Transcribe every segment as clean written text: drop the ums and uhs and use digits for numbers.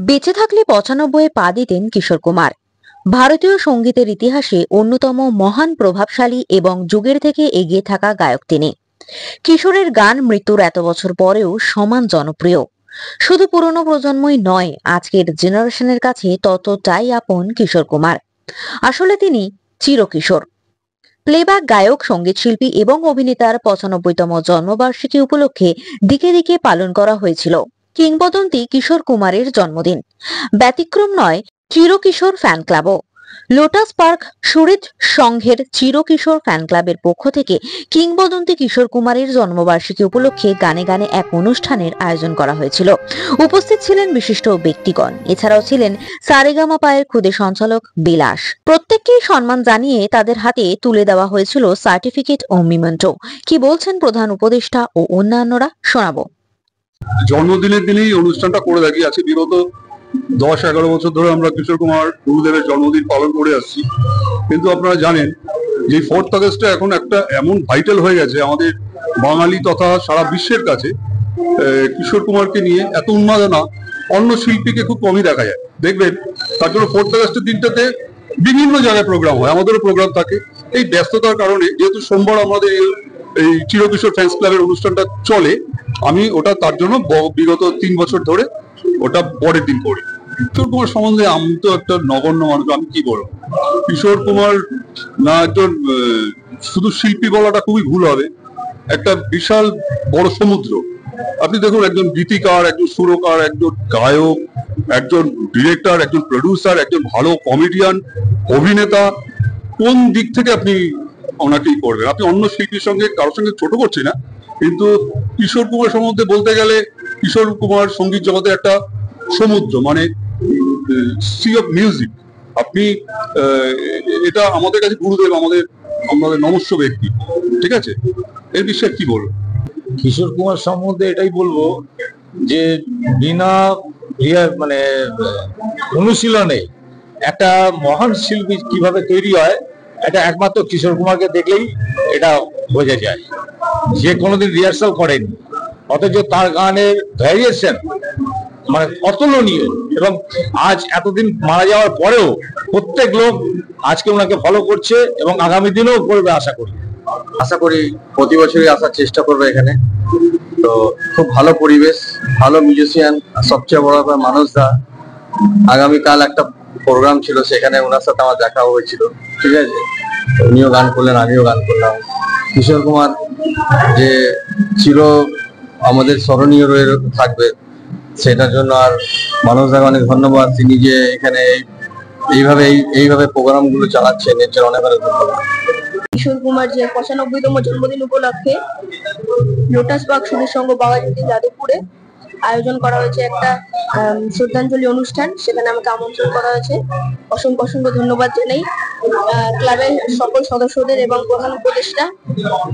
বেঁচে থাকলে ৯৫-এ পা দিতেন কিশোর কুমার। ভারতীয় সঙ্গীতের ইতিহাসে অন্যতম মহান, প্রভাবশালী এবং যুগের থেকে এগিয়ে থাকা গায়ক তিনি। কিশোরের গান মৃত্যুর এত বছর পরেও সমান জনপ্রিয়। শুধু পুরনো প্রজন্মই নয়, আজকের জেনারেশনের কাছে ততটাই আপন কিশোর কুমার। আসলে তিনি চিরকিশোর। প্লেব্যাক গায়ক, সঙ্গীতশিল্পী এবং অভিনেতার ৯৫তম জন্মবার্ষিকী উপলক্ষে দিকে দিকে পালন করা হয়েছিল কিংবদন্তি কিশোর কুমারের জন্মদিন। ব্যতিক্রম নয় চিরকিশোর ফ্যান ক্লাবও। লোটাস পার্ক সুরিত সংঘের চিরকিশোর ফ্যান ক্লাবের পক্ষ থেকে কিংবদন্তি কিশোর কুমারের জন্মবার্ষিকী উপলক্ষে গানে গানে এক অনুষ্ঠানের আয়োজন করা হয়েছিল। উপস্থিত ছিলেন বিশিষ্ট ব্যক্তিগণ। এছাড়াও ছিলেন সারেগামাপায়ের খুদে সঞ্চালক বিলাস। প্রত্যেককেই সম্মান জানিয়ে তাদের হাতে তুলে দেওয়া হয়েছিল সার্টিফিকেট ও মিমেন্টো। কি বলছেন প্রধান উপদেষ্টা ও অন্যান্যরা, শোনাবো। জন্মদিনের দিনেই অনুষ্ঠানটা করে থাকি। আছে বিগত ১০-১১ বছর ধরে আমরা কিশোর কুমার গুরুদেবের জন্মদিন পালন করে আসছি। কিন্তু আপনারা জানেন যে 4th আগস্টে এখন একটা এমন ভাইটাল হয়ে গেছে আমাদের বাঙালি তথা সারা বিশ্বের কাছে। কিশোর কুমারকে নিয়ে এত উন্মাদনা অন্য শিল্পীকে খুব কমই দেখা যায়। দেখবেন তার জন্য 4th আগস্টের দিনটাতে বিভিন্ন জায়গায় প্রোগ্রাম হয়, আমাদেরও প্রোগ্রাম থাকে। এই ব্যস্ততার কারণে যেহেতু সোমবার আমাদের এই চিরকিশোর ফ্যান্স ক্লাবের অনুষ্ঠানটা চলে, আমি ওটা তার জন্য বিগত 3 বছর ধরে ওটা পরের দিন করি। কিশোর কুমার সম্বন্ধে আমি তো একটা নগণ্য মানুষ, আমি কি বলবো। কিশোর কুমার না একজন শুধু শিল্পী বলাটা খুবই ভুল হবে, একটা বিশাল বড় সমুদ্র। আপনি দেখুন, একজন গীতিকার, একজন সুরকার, একজন গায়ক, একজন ডিরেক্টর, একজন প্রডিউসার, একজন ভালো কমেডিয়ান, অভিনেতা। কোন দিক থেকে আপনি ওনাকেই করবেন? আপনি অন্য শিল্পীর সঙ্গে কারোর সঙ্গে ছোট করছি না, কিন্তু কিশোর কুমার সম্বন্ধে বলতে গেলে কিশোর কুমার সঙ্গীত জগতে একটা সমুদ্র, মানে সি অফ মিউজিক। আপনি এটা আমাদের কাছে গুরুদেব, আমাদের নমস্য ব্যক্তি। ঠিক আছে, এর বিষয়ে কি বলবো? কিশোর কুমার সম্বন্ধে এটাই বলবো যে বিনা মানে অনুশীলনে একটা মহান শিল্পী কিভাবে তৈরি হয়, এটা একমাত্র কিশোর কুমারকে দেখলেই এটা বোঝা যায়। যে কোনোদিন রিহার্সাল করেনি, অথচ তার গানের ভ্যারিয়েশন মানে অতুলনীয়। এবং আজ এতদিন মারা যাওয়ার পরেও প্রত্যেক লোক আজকে ওনাকে ফলো করছে এবং আগামী দিনেও করবে আশা করি প্রতি বছরই আসার চেষ্টা করবে এখানে। তো খুব ভালো পরিবেশ, ভালো মিউজিশিয়ান, সবচেয়ে বড় ব্যাপার মানুষদা। আগামীকাল একটা প্রোগ্রাম ছিল, সেখানে ওনার সাথে আমার দেখা হয়েছিল। ঠিক আছে, উনিও গান করলেন, আমিও গান করলাম। কিশোর কুমার যে চির আমাদের স্মরণীয় রয়ে থাকবে, সেটার জন্য আর মানুষদাকে অনেক ধন্যবাদ। তিনি যে এখানে এইভাবে প্রোগ্রামগুলো চালাচ্ছেন, এর জন্য অনেক অনেক ধন্যবাদ। কিশোর কুমার যে ৯৫তম জন্মদিন উপলক্ষে লোটাস পার্ক সুরিত সংঘ বাঘাযতীন যাদবপুরে আয়োজন করা হয়েছে একটা শ্রদ্ধাঞ্জলি অনুষ্ঠান। সেখানে আমাকে আমন্ত্রণ করা হয়েছে। অসংখ্য অসংখ্য ধন্যবাদ জানাই ক্লাবের সকল সদস্যদের এবং প্রধান উপদেষ্টা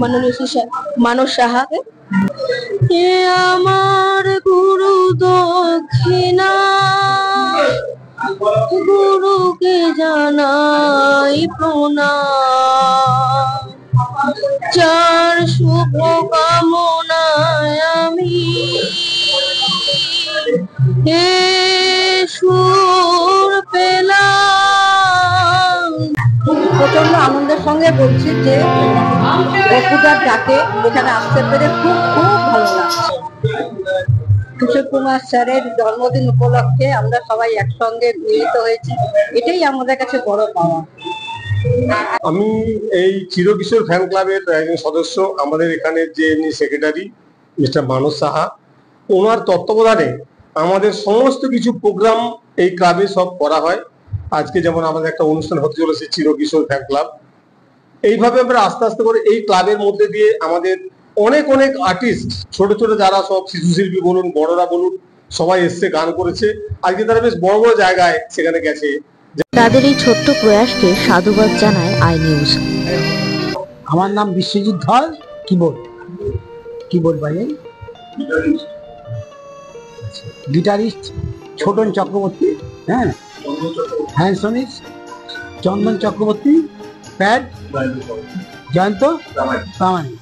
মাননীয় শ্রী মানস সাহাকে। আমার গুরু দক্ষিণা, গুরুকে জানাই প্রণাম, যার শুভ কামনায় আমি সুর পেলাম। প্রচন্ড আনন্দের সঙ্গে বলছি যে বকুদার ডাকে এখানে আসতে পেরে খুব খুব ভালো লাগছে। কিশোর কুমার স্যারের জন্মদিন উপলক্ষে আমরা সবাই একসঙ্গে মিলিত হয়েছি, এটাই আমাদের কাছে বড় পাওয়া। আমি এই চিরকিশোর ফ্যান ক্লাবের একজন সদস্য। আমাদের এখানে যে সেক্রেটারি মিস্টার মানস সাহা, ওনার তত্ত্বাবধানে আমাদের সমস্ত কিছু প্রোগ্রাম এই ক্লাবে সব করা হয়। আজকে যেমন আমাদের একটা অনুষ্ঠান হতে চলেছে চিরকিশোর ফ্যান ক্লাব। এইভাবে আমরা আস্তে আস্তে করে এই ক্লাবের মধ্যে দিয়ে আমাদের অনেক অনেক আর্টিস্ট, ছোট ছোট যারা সব শিশু শিল্পী বলুন, বড়রা বলুন, সবাই এসছে, গান করেছে। আজকে তারা বেশ বড় বড় জায়গায় সেখানে গেছে। তাদের এই ছোট্ট প্রয়াসকে সাধুবাদ জানায় আই নিউজ। আমার নাম বিশ্বজিৎ ধর, কিবোর্ড বাজাই, গিটারিস্ট ছোটন চক্রবর্তী, হ্যাঁ, হ্যান্ডসনিস্ট চন্দন চক্রবর্তী, প্যাড জয়ন্ত প্রামাণিক।